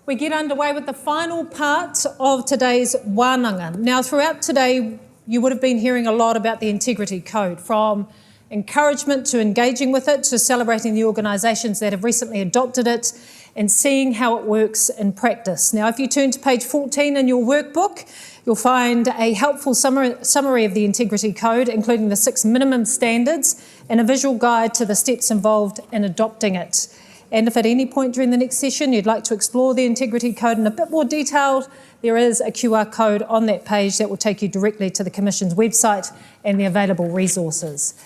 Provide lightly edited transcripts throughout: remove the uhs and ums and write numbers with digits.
We get underway with the final part of today's Wānanga. Now, throughout today, you would have been hearing a lot about the Integrity Code, from encouragement to engaging with it, to celebrating the organisations that have recently adopted it and seeing how it works in practice. Now, if you turn to page 14 in your workbook, you'll find a helpful summary of the Integrity Code, including the 6 minimum standards and a visual guide to the steps involved in adopting it. And if at any point during the next session you'd like to explore the Integrity Code in a bit more detail, there is a QR code on that page that will take you directly to the Commission's website and the available resources.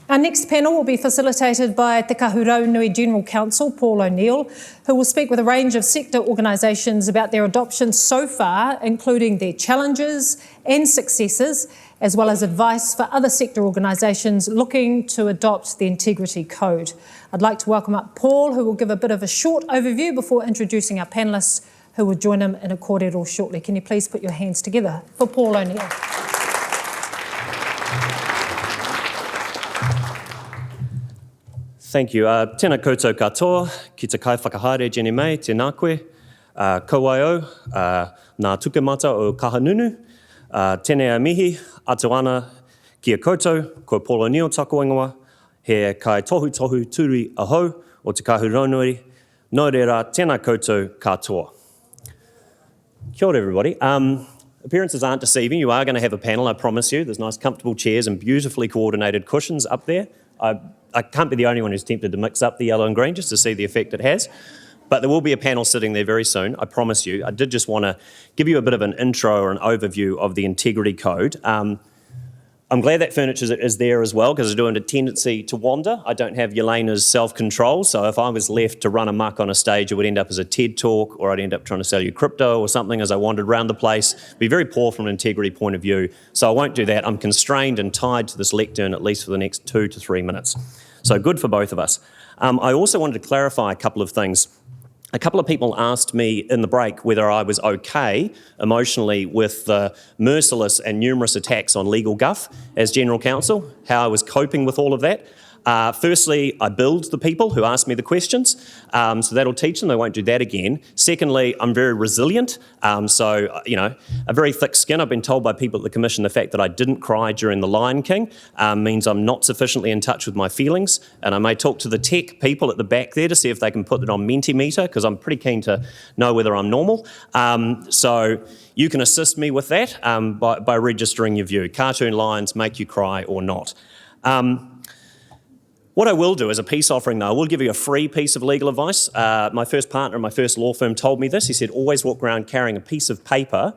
Our next panel will be facilitated by Te Kahu Raunui General Counsel, Paul O'Neill, who will speak with a range of sector organisations about their adoption so far, including their challenges and successes, as well as advice for other sector organisations looking to adopt the Integrity Code. I'd like to welcome up Paul, who will give a bit of a short overview before introducing our panellists who will join him in a kōrero shortly. Can you please put your hands together for Paul O'Neill? Thank you. Tēnā koutou katoa, ki te kai whakahaere jene mai, tēnā koe, kauaio, nā tukemata o Kahanunu, tēnei mihi, atu ana kia koutou, ko Paul O'Neill taku ingoa, he kai tohu turi ahau o Te Kahu Raunui, nō reira, tēnā koutou katoa. Kia ora everybody. Appearances aren't deceiving. You are going to have a panel, I promise you. There's nice comfortable chairs and beautifully coordinated cushions up there. I can't be the only one who's tempted to mix up the yellow and green just to see the effect it has. But there will be a panel sitting there very soon, I promise you. I did just want to give you a bit of an intro or an overview of the Integrity Code. I'm glad that furniture is there as well, because I do have a tendency to wander. I don't have Yelena's self-control, so if I was left to run amok on a stage, it would end up as a TED talk, or I'd end up trying to sell you crypto or something as I wandered around the place. It'd be very poor from an integrity point of view, so I won't do that. I'm constrained and tied to this lectern at least for the next 2 to 3 minutes. So good for both of us. I also wanted to clarify a couple of things. A couple of people asked me in the break whether I was okay emotionally with the merciless and numerous attacks on legal guff as General Counsel, how I was coping with all of that. Firstly, I billed the people who asked me the questions, so that'll teach them, they won't do that again. Secondly, I'm very resilient, so, you know, a very thick skin. I've been told by people at the Commission the fact that I didn't cry during The Lion King means I'm not sufficiently in touch with my feelings, and I may talk to the tech people at the back there to see if they can put it on Mentimeter, because I'm pretty keen to know whether I'm normal. So you can assist me with that by registering your view. Cartoon lions make you cry or not. What I will do as a peace offering, though, I will give you a free piece of legal advice. My first partner in my first law firm told me this. He said, always walk around carrying a piece of paper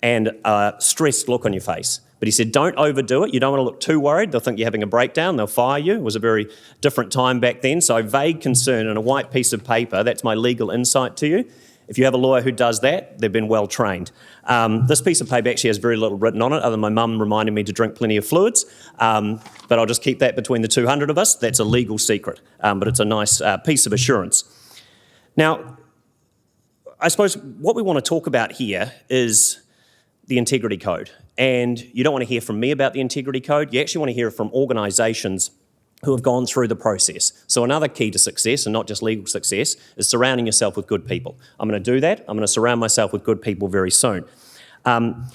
and a stressed look on your face. But he said, don't overdo it. You don't want to look too worried. They'll think you're having a breakdown. They'll fire you. It was a very different time back then. So vague concern and a white piece of paper, that's my legal insight to you. If you have a lawyer who does that, they've been well trained. This piece of paper actually has very little written on it, other than my mum reminding me to drink plenty of fluids. But I'll just keep that between the 200 of us. That's a legal secret, but it's a nice piece of assurance. Now, I suppose what we want to talk about here is the Integrity Code. And you don't want to hear from me about the Integrity Code. You actually want to hear from organisations who have gone through the process. So another key to success, and not just legal success, is surrounding yourself with good people. I'm going to do that. I'm going to surround myself with good people very soon. And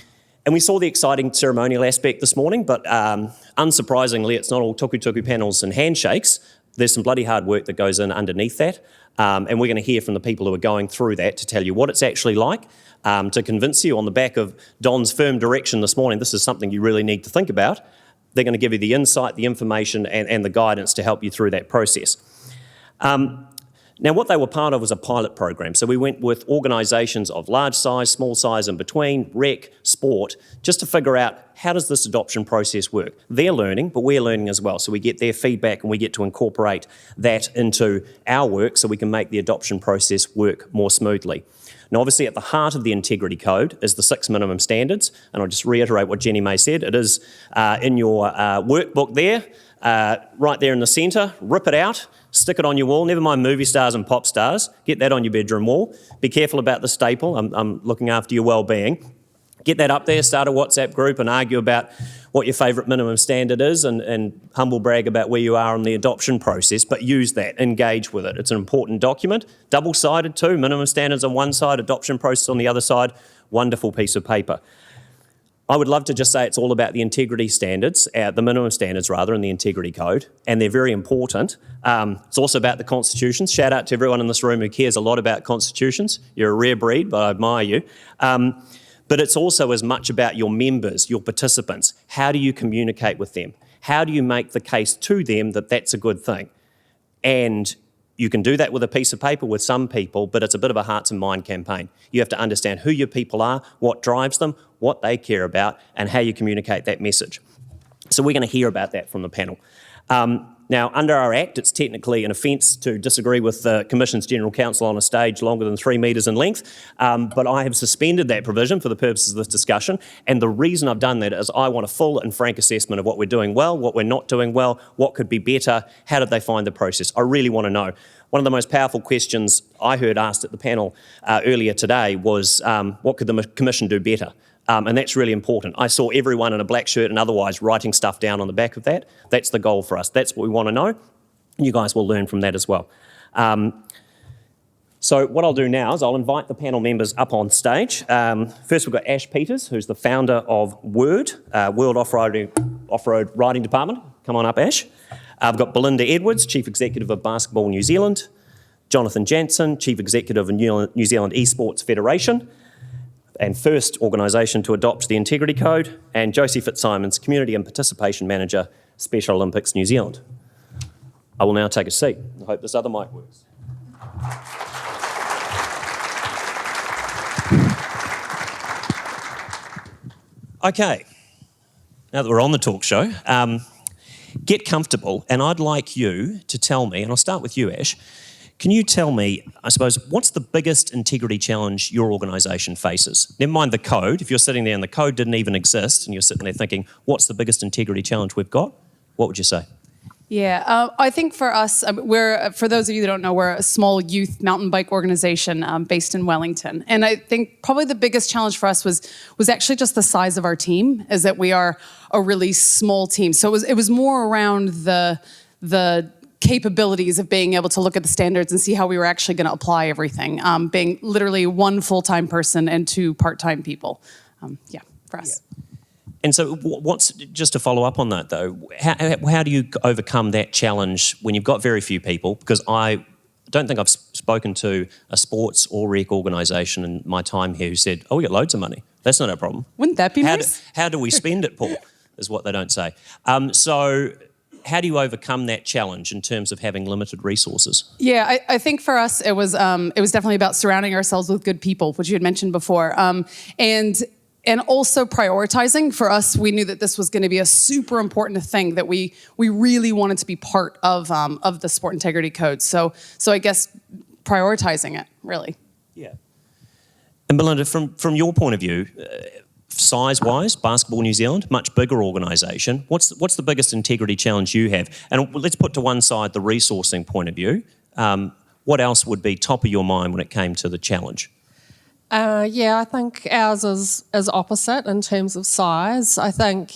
we saw the exciting ceremonial aspect this morning, but unsurprisingly, it's not all tuku panels and handshakes. There's some bloody hard work that goes in underneath that. And we're going to hear from the people who are going through that to tell you what it's actually like, to convince you on the back of Don's firm direction this morning, this is something you really need to think about. They're going to give you the insight, the information, and the guidance to help you through that process. Now, what they were part of was a pilot program. So we went with organisations of large size, small size, and between, rec, sport, just to figure out how does this adoption process work. They're learning, but we're learning as well. So we get their feedback and we get to incorporate that into our work so we can make the adoption process work more smoothly. Now, obviously, at the heart of the Integrity Code is the 6 minimum standards, and I'll just reiterate what Jenny May said. It is in your workbook there, right there in the centre. Rip it out, stick it on your wall. Never mind movie stars and pop stars. Get that on your bedroom wall. Be careful about the staple. I'm looking after your well-being. get that up there, start a WhatsApp group and argue about what your favourite minimum standard is and humble brag about where you are on the adoption process, but use that, engage with it. It's an important document, double-sided too, minimum standards on one side, adoption process on the other side, wonderful piece of paper. I would love to just say it's all about the integrity standards, the minimum standards rather, in the integrity code, and they're very important. It's also about the constitutions. Shout out to everyone in this room who cares a lot about constitutions. You're a rare breed, but I admire you. But it's also as much about your members, your participants. How do you communicate with them? How do you make the case to them that that's a good thing? And you can do that with a piece of paper with some people, but it's a bit of a hearts and mind campaign. You have to understand who your people are, what drives them, what they care about, and how you communicate that message. So we're going to hear about that from the panel. Now, under our Act, it's technically an offence to disagree with the Commission's General Counsel on a stage longer than 3 metres in length, but I have suspended that provision for the purposes of this discussion, and the reason I've done that is I want a full and frank assessment of what we're doing well, what we're not doing well, what could be better, how did they find the process. I really want to know. One of the most powerful questions I heard asked at the panel earlier today was, what could the Commission do better? And that's really important. I saw everyone in a black shirt and otherwise writing stuff down on the back of that. That's the goal for us. That's what we want to know. You guys will learn from that as well. So what I'll do now is I'll invite the panel members up on stage. First we've got Ash Peters, who's the founder of WORD, World Off-Road Riding Department. Come on up, Ash. I've got Belinda Edwards, Chief Executive of Basketball New Zealand. Jonathan Jansen, Chief Executive of New Zealand Esports Federation, and first organisation to adopt the Integrity Code, and Josie Fitzsimons, Community and Participation Manager, Special Olympics New Zealand. I will now take a seat. I hope this other mic works. Okay, now that we're on the talk show, get comfortable, and I'd like you to tell me, and I'll start with you, Ash, can you tell me, I suppose, what's the biggest integrity challenge your organisation faces? Never mind the code. If you're sitting there and the code didn't even exist and you're sitting there thinking, what's the biggest integrity challenge we've got? What would you say? Yeah, I think for us, for those of you that don't know, we're a small youth mountain bike organization based in Wellington. And I think probably the biggest challenge for us was actually just the size of our team, is that we are a really small team. So it was more around the capabilities of being able to look at the standards and see how we were actually going to apply everything, being literally 1 full-time person and 2 part-time people. For us. Yeah. And so what's, just to follow up on that though, how do you overcome that challenge when you've got very few people? Because I don't think I've spoken to a sports or rec organisation in my time here who said, oh, we got loads of money. That's not our problem. Wouldn't that be nice? How do we spend it, Paul, is what they don't say. So how do you overcome that challenge in terms of having limited resources? Yeah, I think for us it was definitely about surrounding ourselves with good people, which you had mentioned before, and also prioritizing. For us, we knew that this was going to be a super important thing, that we really wanted to be part of the Sport Integrity Code. So I guess prioritizing it, really. Yeah. And Belinda, from your point of view, size-wise, Basketball New Zealand, much bigger organisation. What's the biggest integrity challenge you have? And let's put to one side the resourcing point of view. What else would be top of your mind when it came to the challenge? I think ours is opposite in terms of size. I think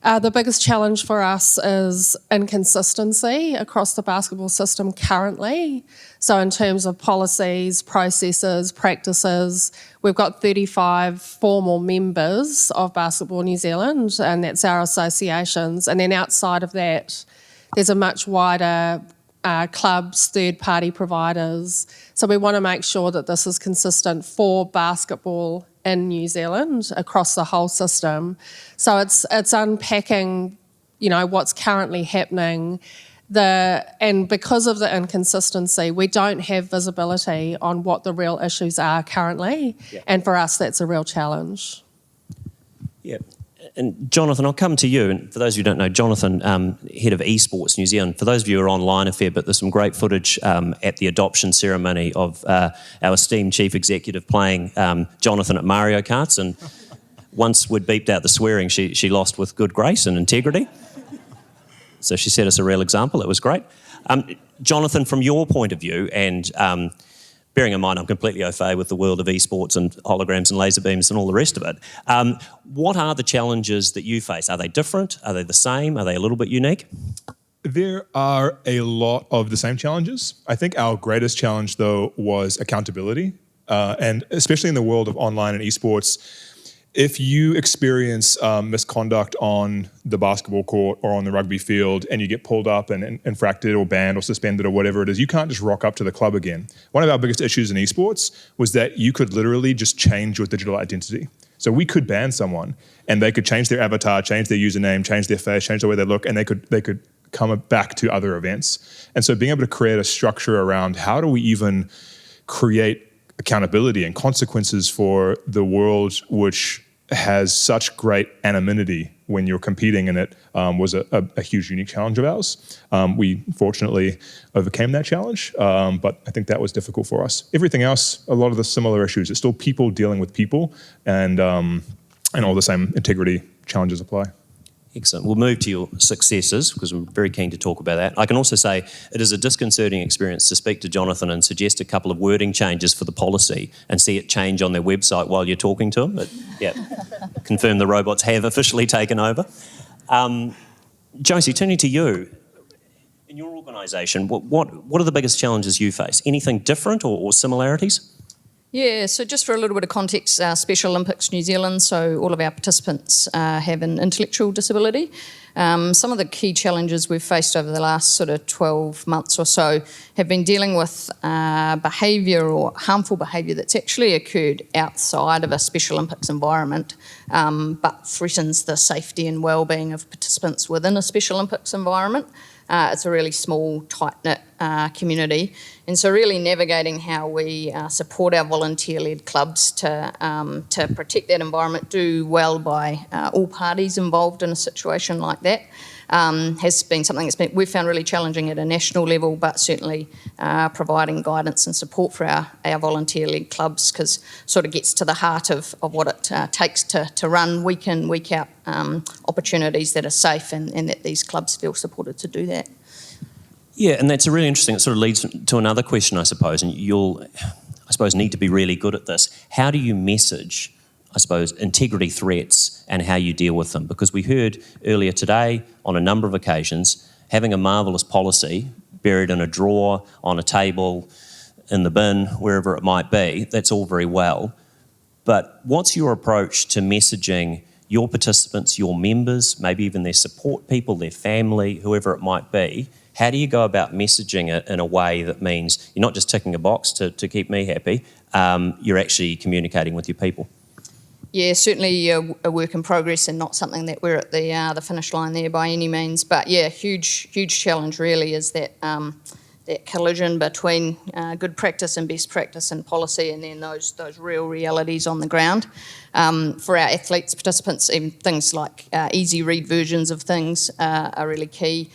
the biggest challenge for us is inconsistency across the basketball system currently. So in terms of policies, processes, practices, we've got 35 formal members of Basketball New Zealand, and that's our associations. And then outside of that, there's a much wider clubs, third-party providers. So we want to make sure that this is consistent for basketball in New Zealand across the whole system. So it's unpacking, what's currently happening. And because of the inconsistency, we don't have visibility on what the real issues are currently. Yeah. And for us, that's a real challenge. Yeah. And Jonathan, I'll come to you. And for those who don't know, Jonathan, head of Esports New Zealand. For those of you who are online a fair bit, there's some great footage at the adoption ceremony of our esteemed chief executive playing Jonathan at Mario Karts. And once we'd beeped out the swearing, she lost with good grace and integrity. So she set us a real example. It was great. Jonathan, from your point of view, and Bearing in mind I'm completely au fait with the world of esports and holograms and laser beams and all the rest of it. What are the challenges that you face? Are they different? Are they the same? Are they a little bit unique? There are a lot of the same challenges. I think our greatest challenge, though, was accountability. And especially in the world of online and esports, if you experience misconduct on the basketball court or on the rugby field and you get pulled up and infracted or banned or suspended or whatever it is, you can't just rock up to the club again. One of our biggest issues in esports was that you could literally just change your digital identity. So we could ban someone and they could change their avatar, change their username, change their face, change the way they look, and they could come back to other events. And so being able to create a structure around how do we even create accountability and consequences for the world which has such great anonymity when you're competing in it was a huge, unique challenge of ours. We fortunately overcame that challenge, but I think that was difficult for us. Everything else, a lot of the similar issues. It's still people dealing with people, and all the same integrity challenges apply. Excellent. We'll move to your successes because I'm very keen to talk about that. I can also say it is a disconcerting experience to speak to Jonathan and suggest a couple of wording changes for the policy and see it change on their website while you're talking to them. But yeah, confirm the robots have officially taken over. Josie, turning to you, in your organisation, what are the biggest challenges you face? Anything different or similarities? Yeah, so just for a little bit of context, Special Olympics New Zealand, so all of our participants have an intellectual disability. Some of the key challenges we've faced over the last sort of 12 months or so have been dealing with behaviour or harmful behaviour that's actually occurred outside of a Special Olympics environment, but threatens the safety and well-being of participants within a Special Olympics environment. It's a really small, tight-knit community. And so really navigating how we support our volunteer-led clubs to protect that environment, do well by all parties involved in a situation like that, has been something we've found really challenging at a national level, but certainly providing guidance and support for our volunteer-led clubs, because sort of gets to the heart of what it takes to run week in, week out opportunities that are safe, and that these clubs feel supported to do that. Yeah, and that's a really interesting, it sort of leads to another question, I suppose, and you'll, I suppose, need to be really good at this. How do you message, I suppose, integrity threats and how you deal with them? Because we heard earlier today on a number of occasions, having a marvellous policy buried in a drawer, on a table, in the bin, wherever it might be, that's all very well. But what's your approach to messaging your participants, your members, maybe even their support people, their family, whoever it might be? How do you go about messaging it in a way that means you're not just ticking a box to keep me happy, you're actually communicating with your people? Yeah, certainly a work in progress and not something that we're at the finish line there by any means. But yeah, huge challenge really is that that collision between good practice and best practice and policy, and then those real realities on the ground. For our athletes, participants, even things like easy read versions of things are really key.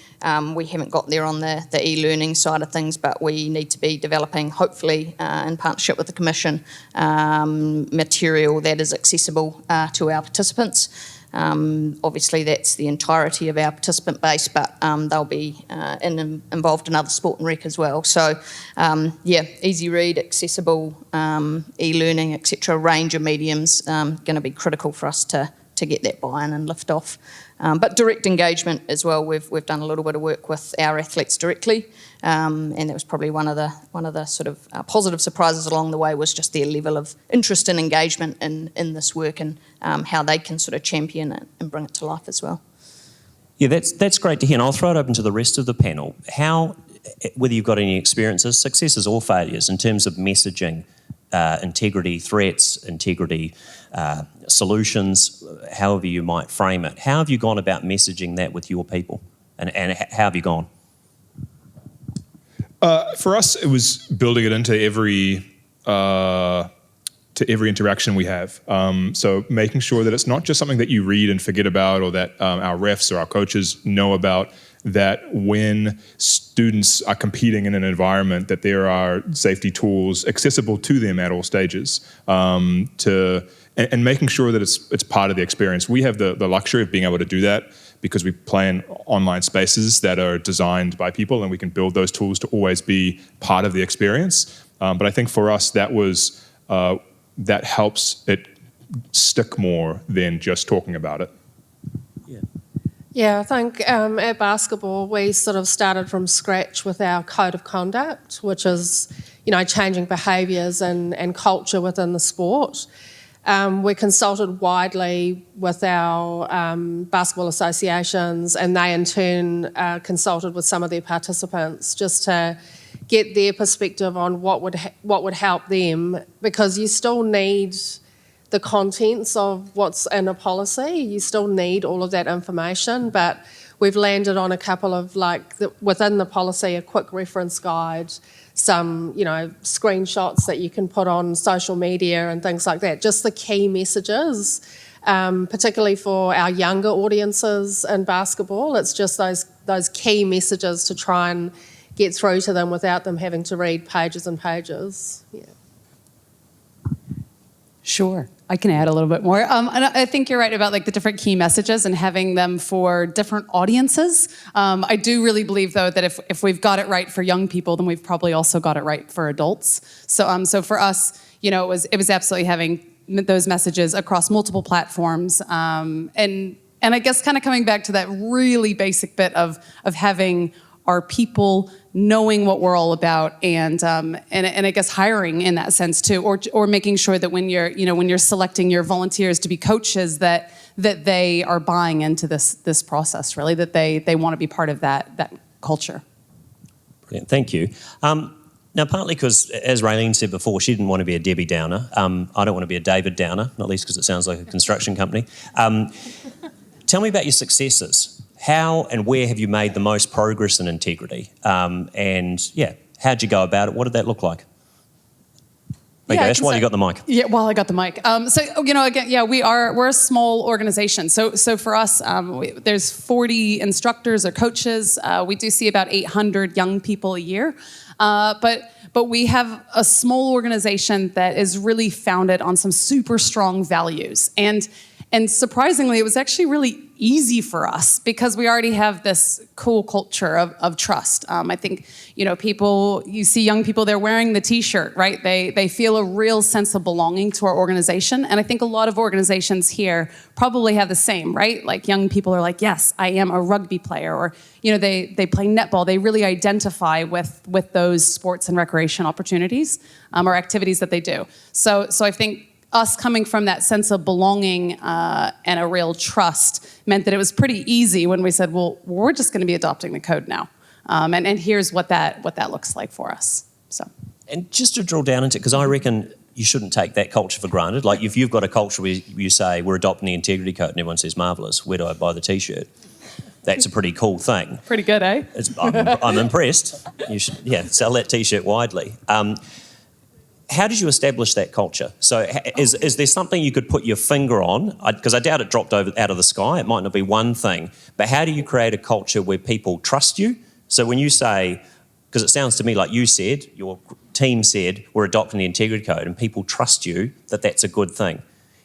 We haven't got there on the e-learning side of things, but we need to be developing, hopefully in partnership with the Commission, material that is accessible to our participants. Obviously that's the entirety of our participant base, but they'll be involved in other sport and rec as well. So yeah, easy read, accessible, e-learning, etc., range of mediums, going to be critical for us to get that buy-in and lift off. But direct engagement as well. We've done a little bit of work with our athletes directly, and that was probably one of the sort of positive surprises along the way, was just their level of interest and engagement in this work, and how they can sort of champion it and bring it to life as well. Yeah, that's great to hear, and I'll throw it open to the rest of the panel. How, whether you've got any experiences, successes or failures, in terms of messaging integrity threats, integrity solutions, however you might frame it. How have you gone about messaging that with your people, and how have you gone? For us, it was building it into every interaction we have. So making sure that it's not just something that you read and forget about, or that our refs or our coaches know about, that when students are competing in an environment, that there are safety tools accessible to them at all stages, and making sure that it's part of the experience. We have the luxury of being able to do that because we play in online spaces that are designed by people, and we can build those tools to always be part of the experience. But I think for us, that helps it stick more than just talking about it. Yeah, I think at basketball we sort of started from scratch with our code of conduct, which is, changing behaviours and culture within the sport. We consulted widely with our basketball associations, and they in turn consulted with some of their participants just to get their perspective on what would help them, because you still need the contents of what's in a policy. You still need all of that information, but we've landed on a couple of, within the policy, a quick reference guide, some, screenshots that you can put on social media and things like that. Just the key messages, particularly for our younger audiences in basketball. It's just those key messages to try and get through to them without them having to read pages and pages. Yeah. Sure, I can add a little bit more. And I think you're right about the different key messages and having them for different audiences. I do really believe, though, that if we've got it right for young people, then we've probably also got it right for adults. So for us, it was absolutely having those messages across multiple platforms, and I guess kind of coming back to that really basic bit of having our people knowing what we're all about, and I guess hiring in that sense too, or making sure that when you're selecting your volunteers to be coaches, that they are buying into this process, really, that they want to be part of that culture. Brilliant, thank you. Now, partly because, as Raylene said before, she didn't want to be a Debbie Downer. I don't want to be a David Downer, not least because it sounds like a construction company. Tell me about your successes. How and where have you made the most progress in integrity? How'd you go about it? What did that look like? Okay, that's why you got the mic. Yeah, well, I got the mic. Again, we're a small organization. So for us, there's 40 instructors or coaches. We do see about 800 young people a year. But we have a small organization that is really founded on some super strong values. And surprisingly, it was actually really easy for us because we already have this cool culture of trust. I think, you see young people, they're wearing the T-shirt, right? They feel a real sense of belonging to our organization. And I think a lot of organizations here probably have the same, right? Like young people are like, yes, I am a rugby player, or, they play netball. They really identify with those sports and recreation opportunities or activities that they do. So I think us coming from that sense of belonging and a real trust meant that it was pretty easy when we said, well, we're just going to be adopting the code now. And here's what that looks like for us. So, and just to drill down into it, because I reckon you shouldn't take that culture for granted. Like if you've got a culture where you say, we're adopting the integrity code, and everyone says, marvellous, where do I buy the T-shirt? That's a pretty cool thing. Pretty good, eh? I'm impressed. You should, sell that T-shirt widely. How did you establish that culture? So is there something you could put your finger on? Because I doubt it dropped out of the sky. It might not be one thing. But how do you create a culture where people trust you? So when you say, because it sounds to me like you said, your team said, we're adopting the integrity code, and people trust you that that's a good thing.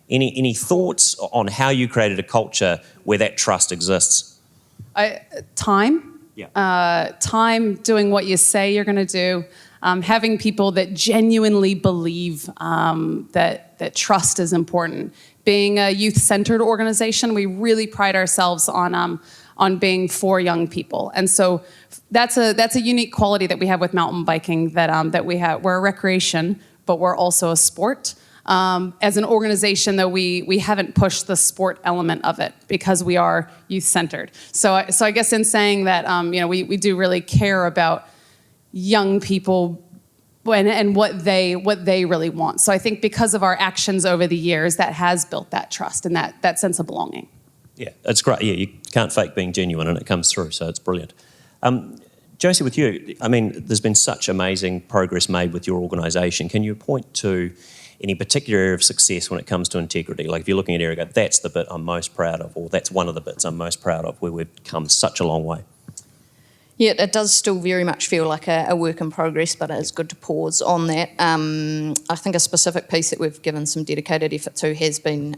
Any thoughts on how you created a culture where that trust exists? Time. Yeah. Time doing what you say you're going to do. Having people that genuinely believe that trust is important. Being a youth-centered organization, we really pride ourselves on being for young people, and so that's a unique quality that we have with mountain biking. That we have. We're a recreation, but we're also a sport. As an organization, though, we haven't pushed the sport element of it because we are youth-centered. So I guess in saying that, we do really care about young people and what they really want. So I think because of our actions over the years, that has built that trust and that sense of belonging. Yeah, it's great. Yeah, you can't fake being genuine, and it comes through, so it's brilliant. Josie, with you, I mean, there's been such amazing progress made with your organisation. Can you point to any particular area of success when it comes to integrity? Like if you're looking at area, go, that's the bit I'm most proud of, or that's one of the bits I'm most proud of, where we've come such a long way. Yeah, it does still very much feel like a work in progress, but it's good to pause on that. I think a specific piece that we've given some dedicated effort to has been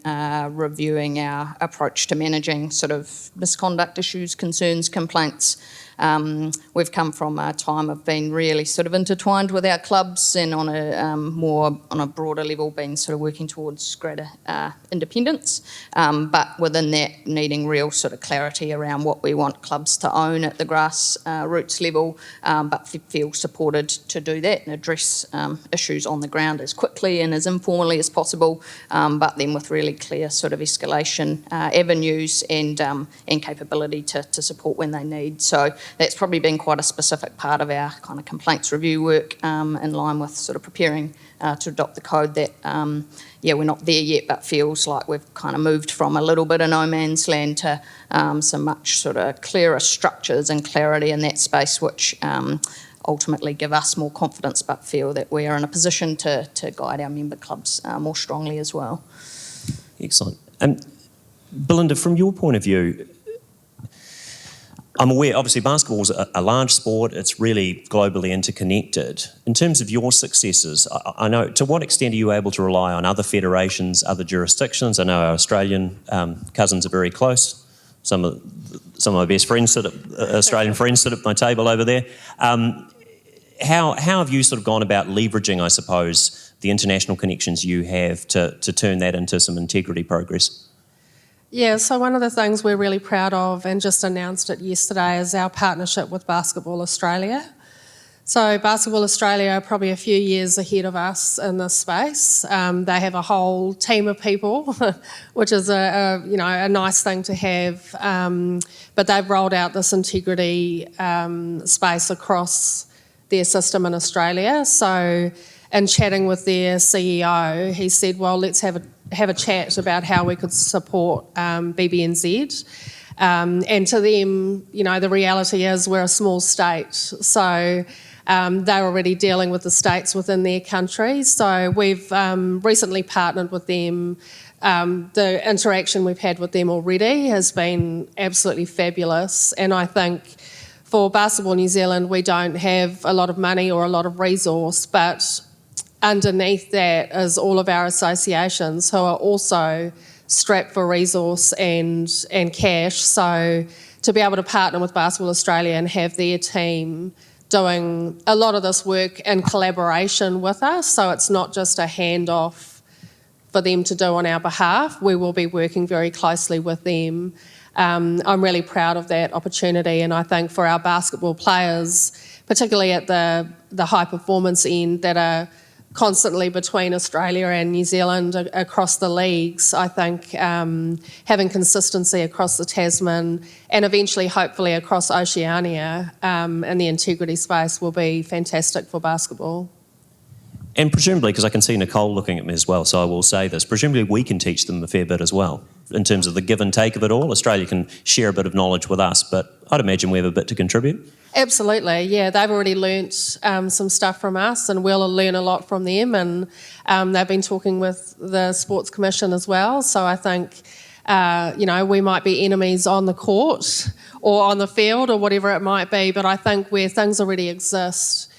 reviewing our approach to managing sort of misconduct issues, concerns, complaints. We've come from a time of being really sort of intertwined with our clubs and on a broader level being sort of working towards greater independence, but within that needing real sort of clarity around what we want clubs to own at the grassroots level, but feel supported to do that and address issues on the ground as quickly and as informally as possible, but then with really clear sort of escalation avenues and capability to support when they need. So that's probably been quite a specific part of our kind of complaints review work, in line with sort of preparing to adopt the code that, we're not there yet, but feels like we've kind of moved from a little bit of no man's land to some much sort of clearer structures and clarity in that space, which ultimately give us more confidence, but feel that we are in a position to guide our member clubs more strongly as well. Excellent. Belinda, from your point of view, I'm aware, obviously, basketball is a large sport. It's really globally interconnected. In terms of your successes, I know, to what extent are you able to rely on other federations, other jurisdictions? I know our Australian cousins are very close. Some of my best friends Australian friends sit at my table over there. How have you sort of gone about leveraging, I suppose, the international connections you have to turn that into some integrity progress? Yeah, so one of the things we're really proud of, and just announced it yesterday, is our partnership with Basketball Australia. So Basketball Australia are probably a few years ahead of us in this space. They have a whole team of people, which is a nice thing to have. But they've rolled out this integrity space across their system in Australia. So in chatting with their CEO, he said, well, let's have a chat about how we could support BBNZ. And to them, the reality is we're a small state. So they're already dealing with the states within their country. So we've recently partnered with them. The interaction we've had with them already has been absolutely fabulous. And I think for Basketball New Zealand, we don't have a lot of money or a lot of resource, but underneath that is all of our associations who are also strapped for resource and cash. So to be able to partner with Basketball Australia and have their team doing a lot of this work in collaboration with us, so it's not just a handoff for them to do on our behalf. We will be working very closely with them. I'm really proud of that opportunity, and I think for our basketball players, particularly at the high performance end that are constantly between Australia and New Zealand across the leagues, I think having consistency across the Tasman and eventually hopefully across Oceania in the integrity space will be fantastic for basketball. And presumably, because I can see Nicole looking at me as well, so I will say this, presumably we can teach them a fair bit as well in terms of the give and take of it all. Australia can share a bit of knowledge with us, but I'd imagine we have a bit to contribute. Absolutely, yeah. They've already learnt some stuff from us, and we'll learn a lot from them. And they've been talking with the Sports Commission as well. So I think, we might be enemies on the court or on the field or whatever it might be, but I think where things already exist,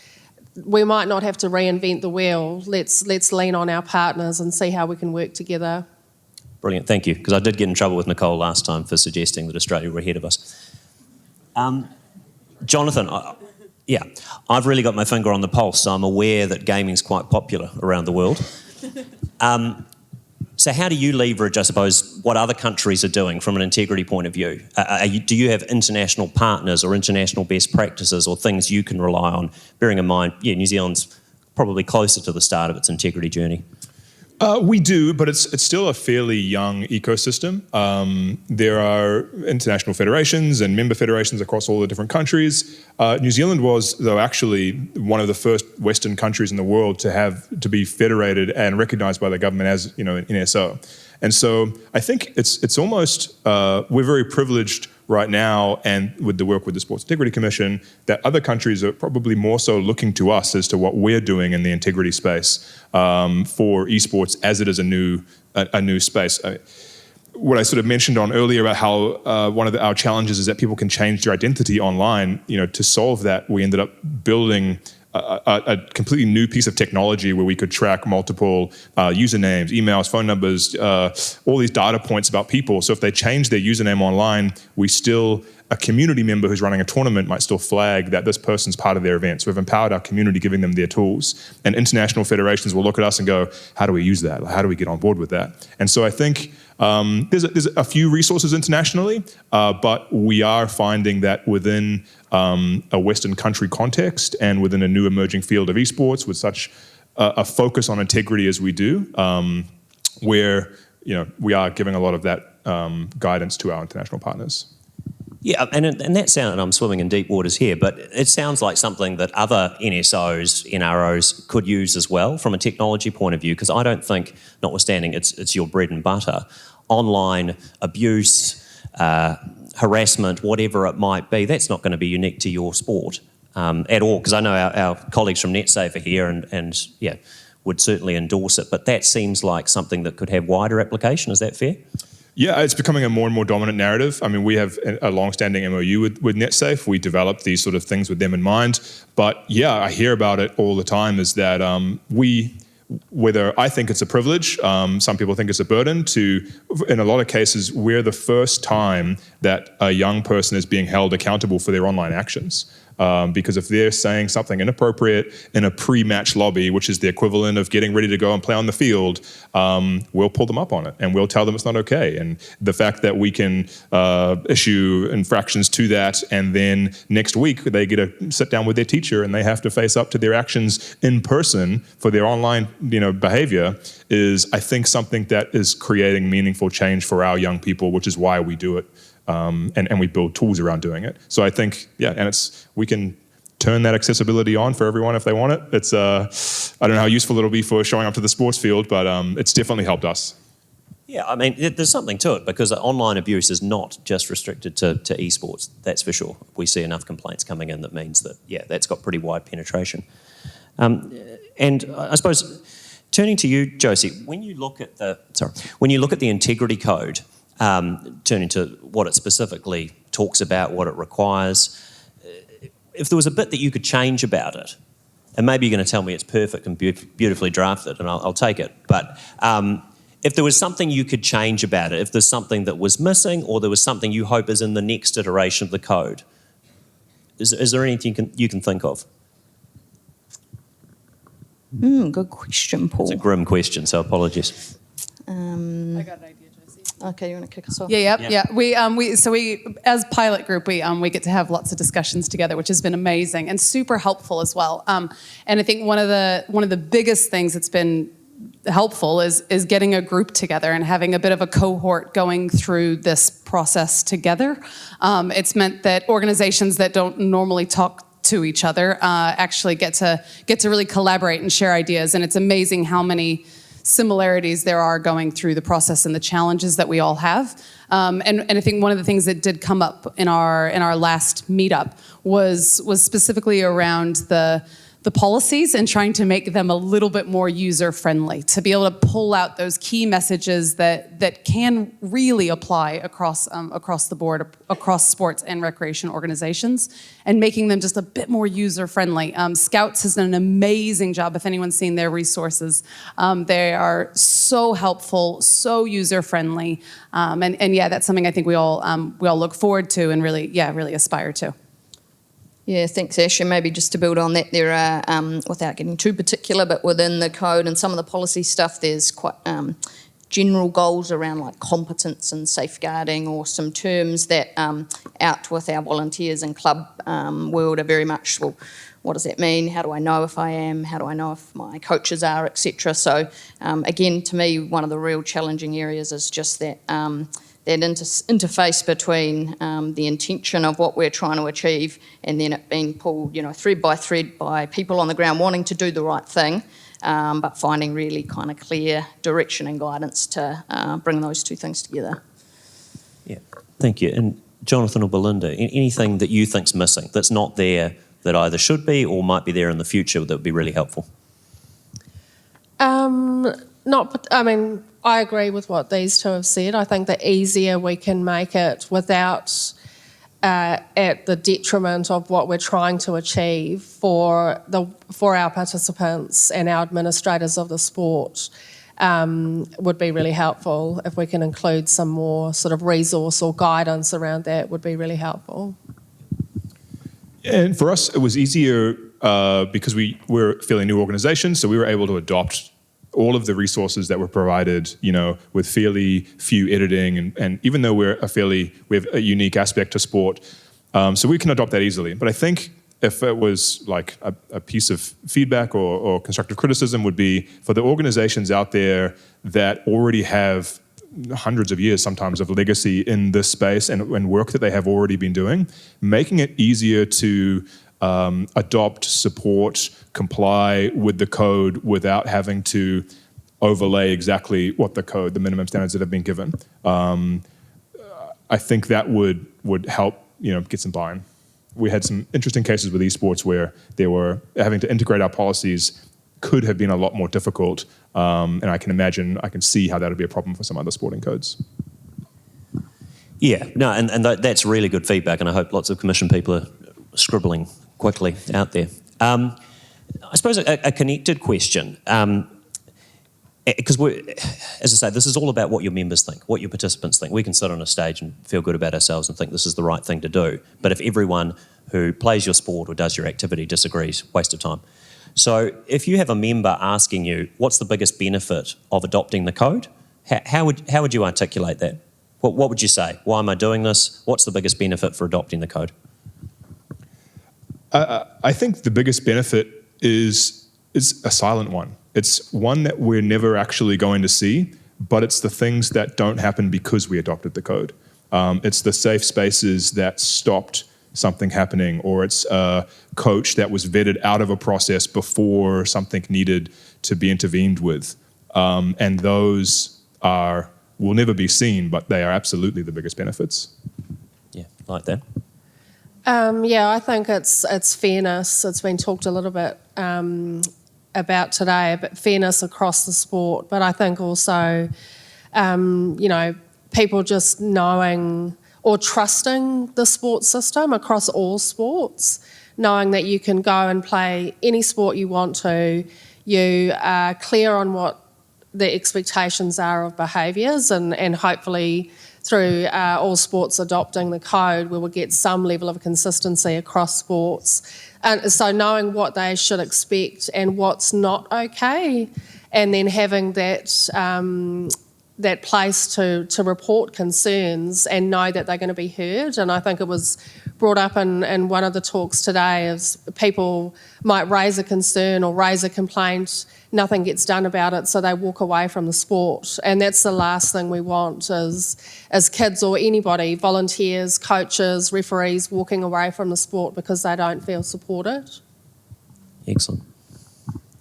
we might not have to reinvent the wheel. Let's lean on our partners and see how we can work together. Brilliant, thank you. Because I did get in trouble with Nicole last time for suggesting that Australia were ahead of us. Jonathan, I've really got my finger on the pulse, so I'm aware that gaming's quite popular around the world. So how do you leverage, I suppose, what other countries are doing from an integrity point of view? Do you have international partners or international best practices or things you can rely on, bearing in mind, New Zealand's probably closer to the start of its integrity journey? We do, but it's still a fairly young ecosystem. There are international federations and member federations across all the different countries. New Zealand was, though, actually one of the first Western countries in the world to be federated and recognised by the government as, an NSO. And so I think it's almost we're very privileged right now, and with the work with the Sports Integrity Commission, that other countries are probably more so looking to us as to what we're doing in the integrity space for esports, as it is a new space. What I sort of mentioned on earlier about how one of our challenges is that people can change their identity online. To solve that, we ended up building a completely new piece of technology where we could track multiple usernames, emails, phone numbers, all these data points about people. So if they change their username online, we still a community member who's running a tournament might still flag that this person's part of their event. So we've empowered our community, giving them their tools. And international federations will look at us and go, how do we use that? How do we get on board with that? And so I think there's a few resources internationally, but we are finding that within a Western country context and within a new emerging field of esports with such a focus on integrity as we do, where we are giving a lot of that guidance to our international partners. Yeah, and that sound, and I'm swimming in deep waters here, but it sounds like something that other NSOs, NROs could use as well from a technology point of view, because I don't think, notwithstanding it's your bread and butter, online abuse, harassment, whatever it might be, that's not going to be unique to your sport at all, because I know our colleagues from NetSafe are here and would certainly endorse it, but that seems like something that could have wider application. Is that fair? Yeah, it's becoming a more and more dominant narrative. I mean, we have a long-standing MOU with NetSafe. We developed these sort of things with them in mind. But yeah, I hear about it all the time, is that whether I think it's a privilege, some people think it's a burden, in a lot of cases, we're the first time that a young person is being held accountable for their online actions. Because if they're saying something inappropriate in a pre-match lobby, which is the equivalent of getting ready to go and play on the field, we'll pull them up on it and we'll tell them it's not okay. And the fact that we can issue infractions to that, and then next week they get to sit down with their teacher and they have to face up to their actions in person for their online behavior, is, I think, something that is creating meaningful change for our young people, which is why we do it. And we build tools around doing it. So I think, we can turn that accessibility on for everyone if they want it. It's I don't know how useful it'll be for showing up to the sports field, but it's definitely helped us. Yeah, I mean, there's something to it, because online abuse is not just restricted to esports, that's for sure. We see enough complaints coming in that means that, that's got pretty wide penetration. And I suppose, turning to you, Josie, when you look at the integrity code, turning to what it specifically talks about, what it requires, if there was a bit that you could change about it, and maybe you're going to tell me it's perfect and beautifully drafted, and I'll take it, but if there was something you could change about it, if there's something that was missing, or there was something you hope is in the next iteration of the code, is there anything you can think of? Good question, Paul. It's a grim question, so apologies. I got an idea. Okay, you want to kick us off? Yeah. We as pilot group, we get to have lots of discussions together, which has been amazing and super helpful as well. And I think one of the biggest things that's been helpful is getting a group together and having a bit of a cohort going through this process together. It's meant that organizations that don't normally talk to each other actually get to really collaborate and share ideas. And it's amazing how many similarities there are going through the process and the challenges that we all have. And I think one of the things that did come up in our last meetup was specifically around the policies and trying to make them a little bit more user-friendly, to be able to pull out those key messages that can really apply across the board, across sports and recreation organizations, and making them just a bit more user-friendly. Scouts has done an amazing job. If anyone's seen their resources, they are so helpful, so user-friendly, and that's something I think we all look forward to and really aspire to. Yeah, thanks, Ash. And maybe just to build on that, there are, without getting too particular, but within the code and some of the policy stuff, there's quite general goals around like competence and safeguarding, or some terms that out with our volunteers and club world are very much, well, what does that mean? How do I know if I am? How do I know if my coaches are, etc.? So again, to me, one of the real challenging areas is just that that interface between the intention of what we're trying to achieve, and then it being pulled, thread by thread by people on the ground wanting to do the right thing, but finding really kind of clear direction and guidance to bring those two things together. Yeah, thank you. And Jonathan or Belinda, anything that you think's missing, that's not there, that either should be or might be there in the future, that would be really helpful? I agree with what these two have said. I think the easier we can make it without at the detriment of what we're trying to achieve for our participants and our administrators of the sport, would be really helpful. If we can include some more sort of resource or guidance around that would be really helpful. And for us, it was easier because we're a fairly new organisation, so we were able to adopt all of the resources that were provided, with fairly few editing, and even though we have a unique aspect to sport, so we can adopt that easily. But I think if it was like a piece of feedback or constructive criticism would be for the organizations out there that already have hundreds of years sometimes of legacy in this space and work that they have already been doing, making it easier to adopt, support, comply with the code without having to overlay exactly what the minimum standards that have been given. I think that would help, get some buy-in. We had some interesting cases with esports where they were having to integrate our policies could have been a lot more difficult, and I can see how that would be a problem for some other sporting codes. Yeah, no, and that's really good feedback, and I hope lots of Commission people are scribbling quickly out there. I suppose a connected question, because as I say, this is all about what your members think, what your participants think. We can sit on a stage and feel good about ourselves and think this is the right thing to do, but if everyone who plays your sport or does your activity disagrees, waste of time. So if you have a member asking you, what's the biggest benefit of adopting the code, how would you articulate that? What would you say? Why am I doing this? What's the biggest benefit for adopting the code? I think the biggest benefit is a silent one. It's one that we're never actually going to see, but it's the things that don't happen because we adopted the code. It's the safe spaces that stopped something happening, or it's a coach that was vetted out of a process before something needed to be intervened with. And those will never be seen, but they are absolutely the biggest benefits. Yeah, like that. I think it's fairness. It's been talked a little bit about today, but fairness across the sport. But I think also, people just knowing or trusting the sports system across all sports, knowing that you can go and play any sport you want to, you are clear on what the expectations are of behaviours, and hopefully through all sports adopting the code, we will get some level of consistency across sports. And so knowing what they should expect and what's not okay, and then having that place to report concerns and know that they're going to be heard. And I think it was brought up in one of the talks today, as people might raise a concern or raise a complaint, nothing gets done about it, so they walk away from the sport. And that's the last thing we want as kids or anybody, volunteers, coaches, referees, walking away from the sport because they don't feel supported. Excellent.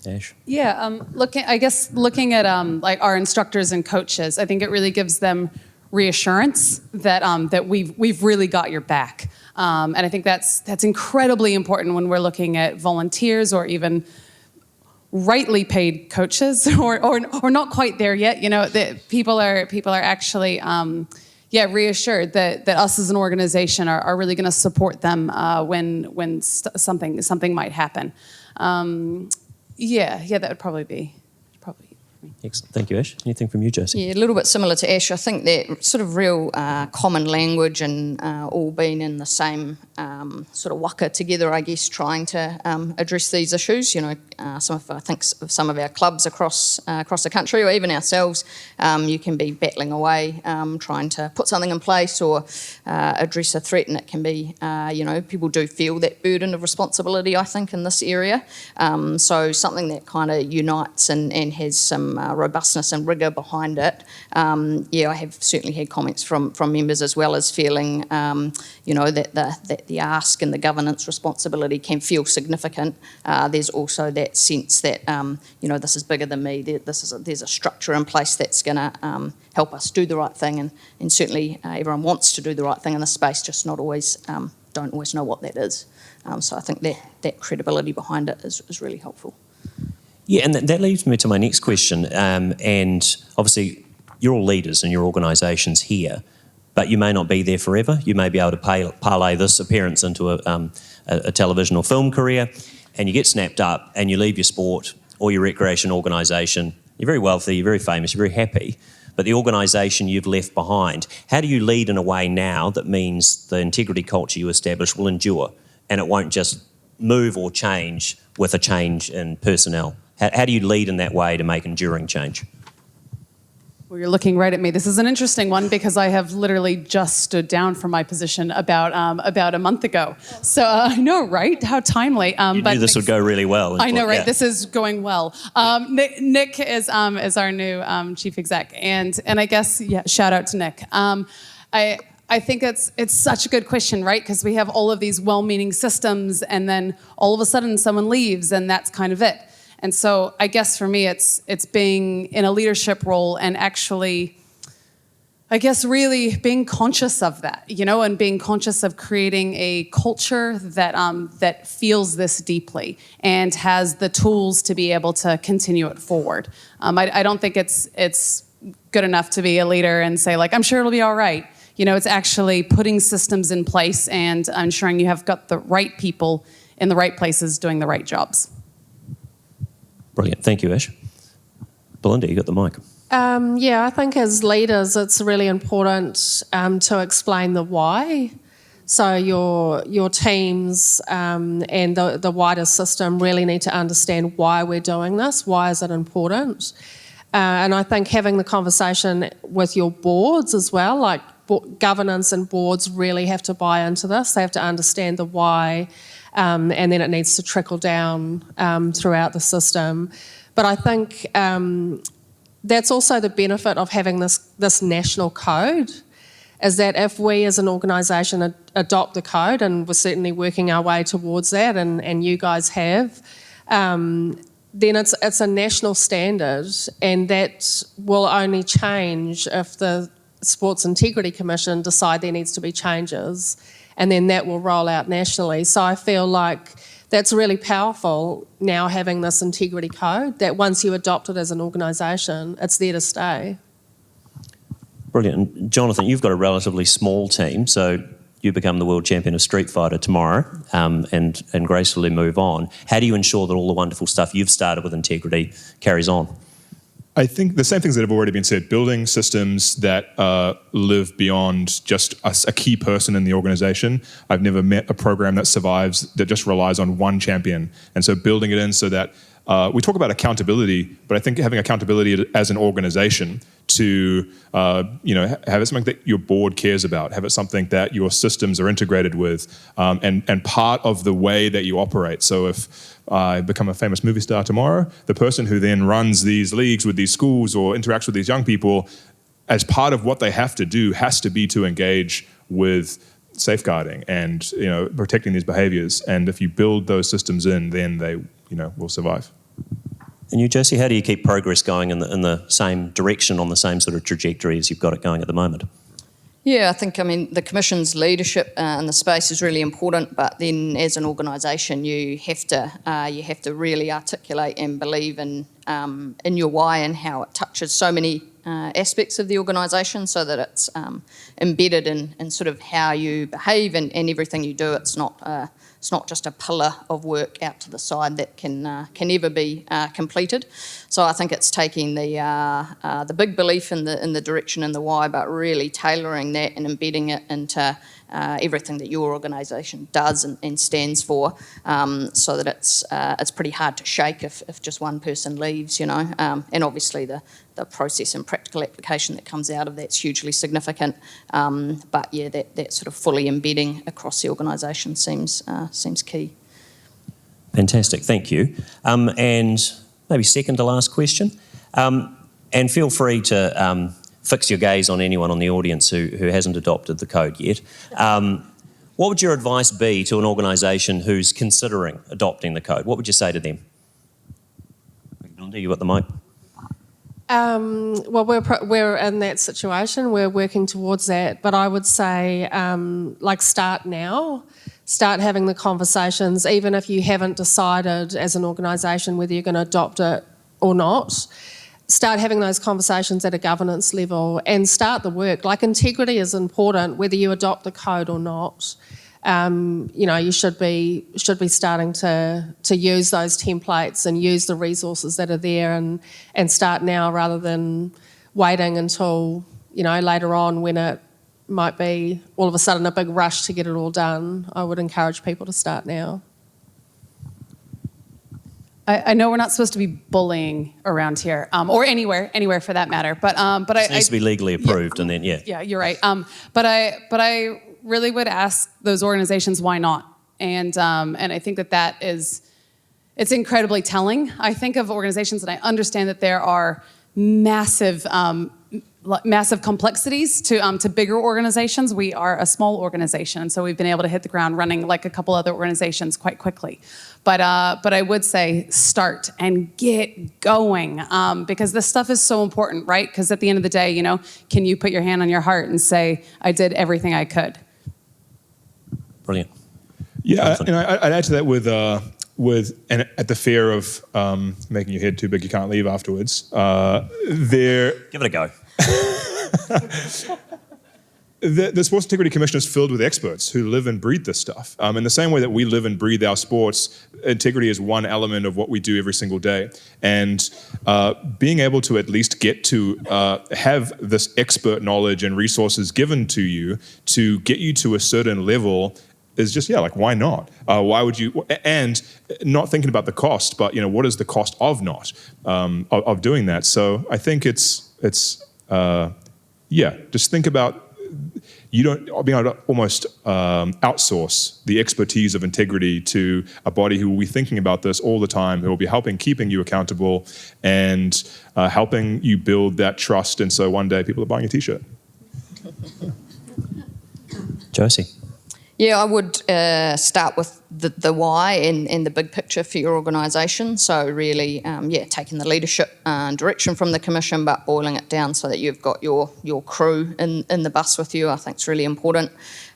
Ash? Yeah, looking at like our instructors and coaches, I think it really gives them reassurance that we've really got your back, and I think that's incredibly important when we're looking at volunteers or even rightly paid coaches or not quite there yet. That people are actually reassured that us as an organization are really going to support them when something might happen. That would probably be. Excellent. Thank you, Ash. Anything from you, Josie? Yeah, a little bit similar to Ash. I think that sort of real common language and all being in the same sort of waka together, I guess, trying to address these issues. Some of our clubs across the country, or even ourselves, you can be battling away, trying to put something in place or address a threat, and it can be, people do feel that burden of responsibility, I think, in this area. So something that kind of unites and has some robustness and rigour behind it. I have certainly had comments from members as well as feeling, that the ask and the governance responsibility can feel significant. There's also that sense that, this is bigger than me. There's a structure in place that's going to help us do the right thing, and certainly everyone wants to do the right thing in this space, just not always, don't always know what that is. So I think that credibility behind it is really helpful. Yeah, and that leads me to my next question. And obviously, you're all leaders in your organisations here, but you may not be there forever. You may be able to parlay this appearance into a television or film career, and you get snapped up and you leave your sport or your recreation organisation, You're very wealthy, you're very famous, you're very happy, but the organisation you've left behind, how do you lead in a way now that means the integrity culture you establish will endure and it won't just move or change with a change in personnel? How do you lead in that way to make enduring change? Well, you're looking right at me. This is an interesting one because I have literally just stood down from my position about a month ago. So I know, right? How timely. You knew this would go really well. I know, right? Yeah. This is going well. Nick is our new chief exec, and I guess shout out to Nick. I think it's such a good question, right? Because we have all of these well-meaning systems, and then all of a sudden someone leaves, and that's kind of it. And so I guess for me, it's being in a leadership role and actually, I guess, really being conscious of that, and being conscious of creating a culture that feels this deeply and has the tools to be able to continue it forward. I don't think it's good enough to be a leader and say, like, I'm sure it'll be all right. It's actually putting systems in place and ensuring you have got the right people in the right places doing the right jobs. Brilliant. Thank you, Ash. Belinda, you got the mic. I think as leaders, it's really important to explain the why. So your teams and the wider system really need to understand why we're doing this. Why is it important? And I think having the conversation with your boards as well, like governance and boards really have to buy into this. They have to understand the why. And then it needs to trickle down throughout the system. But I think that's also the benefit of having this national code, is that if we as an organisation adopt the code, and we're certainly working our way towards that, and you guys have, then it's a national standard, and that will only change if the Sports Integrity Commission decide there needs to be changes, and then that will roll out nationally. So I feel like that's really powerful now, having this integrity code, that once you adopt it as an organisation, it's there to stay. Brilliant. And Jonathan, you've got a relatively small team, so you become the world champion of Street Fighter tomorrow and gracefully move on. How do you ensure that all the wonderful stuff you've started with integrity carries on? I think the same things that have already been said, building systems that live beyond just a key person in the organisation. I've never met a program that survives that just relies on one champion. And so building it in so that we talk about accountability, but I think having accountability as an organisation to have it something that your board cares about, have it something that your systems are integrated with, and part of the way that you operate. So if I become a famous movie star tomorrow, the person who then runs these leagues with these schools or interacts with these young people, as part of what they have to do, has to be to engage with safeguarding and protecting these behaviours. And if you build those systems in, then they will survive. And you, Josie, how do you keep progress going in the same direction, on the same sort of trajectory as you've got it going at the moment? Yeah, I think, the Commission's leadership in the space is really important, but then as an organisation you have to really articulate and believe in your why and how it touches so many aspects of the organisation, so that it's embedded in sort of how you behave and everything you do. It's not just a pillar of work out to the side that can never be completed. So I think it's taking the big belief in the direction and the why, but really tailoring that and embedding it into everything that your organisation does and stands for, so that it's pretty hard to shake if just one person leaves, and obviously the process and practical application that comes out of that's hugely significant. But yeah, that sort of fully embedding across the organisation seems key. Fantastic, thank you. And maybe second to last question, and feel free to fix your gaze on anyone on the audience who hasn't adopted the code yet. What would your advice be to an organisation who's considering adopting the code? What would you say to them? Belinda, you got the mic. Well, we're in that situation. We're working towards that. But I would say, start now. Start having the conversations, even if you haven't decided as an organisation whether you're going to adopt it or not. Start having those conversations at a governance level and start the work. Like, integrity is important whether you adopt the code or not. You should be starting to use those templates and use the resources that are there and start now rather than waiting until later on when it might be all of a sudden a big rush to get it all done. I would encourage people to start now. I know we're not supposed to be bullying around here, or anywhere for that matter. But It needs to be legally approved, and then Yeah, you're right. But I really would ask those organizations why not, and I think it's incredibly telling. I think of organizations, and I understand that there are massive complexities to bigger organizations. We are a small organization, and so we've been able to hit the ground running like a couple other organizations quite quickly. But I would say start and get going, because this stuff is so important, right? Because at the end of the day, can you put your hand on your heart and say, I did everything I could? Brilliant. Yeah, and I'd add to that and at the fear of making your head too big you can't leave afterwards, Give it a go. The Sports Integrity Commission is filled with experts who live and breathe this stuff. In the same way that we live and breathe our sports, integrity is one element of what we do every single day. And being able to at least get to have this expert knowledge and resources given to you to get you to a certain level is just, why not? Why would you? And not thinking about the cost, but what is the cost of not of doing that? So I think it's just think about being able to almost outsource the expertise of integrity to a body who will be thinking about this all the time, who will be keeping you accountable and helping you build that trust. And so one day people are buying a t-shirt. Josie. Yeah, I would start with the why and the big picture for your organisation. So really, taking the leadership direction from the commission, but boiling it down so that you've got your crew in the bus with you, I think is really important.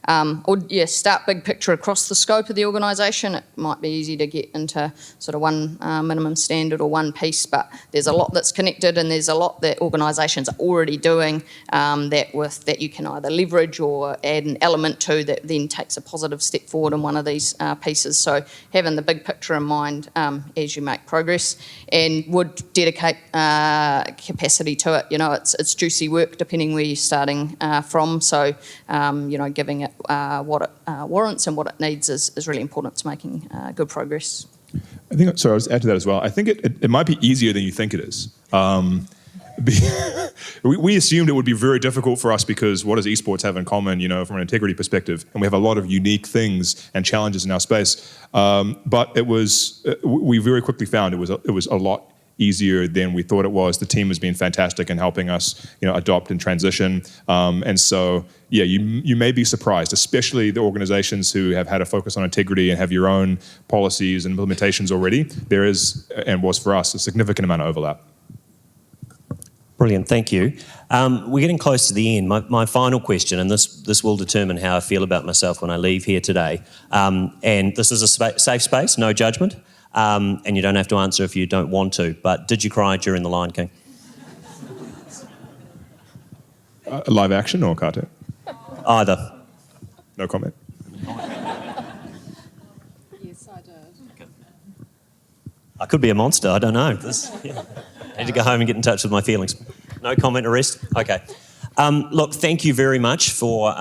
Start big picture across the scope of the organisation. It might be easy to get into sort of one minimum standard or one piece, but there's a lot that's connected, and there's a lot that organisations are already doing that you can either leverage or add an element to that then takes a positive step forward in one of these pieces. So having the big picture in mind as you make progress, and would dedicate capacity to it. It's juicy work depending where you're starting from. So giving it what it warrants and what it needs is really important to making good progress. I think, sorry, I'll just add to that as well. I think it might be easier than you think it is. We assumed it would be very difficult for us because what does esports have in common, from an integrity perspective? And we have a lot of unique things and challenges in our space. But we very quickly found it was a lot easier than we thought it was. The team has been fantastic in helping us, adopt and transition. And so, you may be surprised, especially the organizations who have had a focus on integrity and have your own policies and implementations already. There is, and was for us, a significant amount of overlap. Brilliant, thank you. We're getting close to the end. My final question, and this will determine how I feel about myself when I leave here today. And this is a safe space, no judgment. And you don't have to answer if you don't want to, but did you cry during The Lion King? Live action or cartoon? Either. No comment. Yes, I did. I could be a monster, I don't know. I need to go home and get in touch with my feelings. No comment or rest? Okay. Look, thank you very much for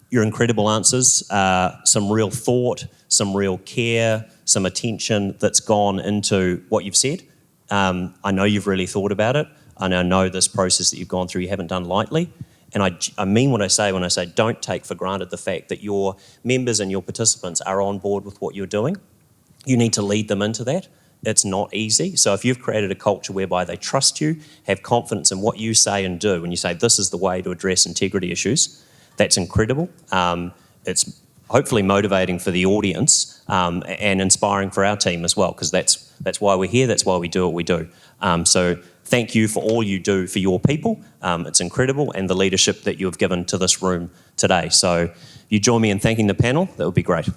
your incredible answers, some real thought, some real care, some attention that's gone into what you've said. I know you've really thought about it, and I know this process that you've gone through you haven't done lightly. And I mean what I say when I say don't take for granted the fact that your members and your participants are on board with what you're doing. You need to lead them into that. It's not easy. So if you've created a culture whereby they trust you, have confidence in what you say and do, and you say this is the way to address integrity issues, that's incredible. It's hopefully motivating for the audience and inspiring for our team as well, because that's why we're here, that's why we do what we do. So thank you for all you do for your people. It's incredible, and the leadership that you have given to this room today. So you join me in thanking the panel, that would be great.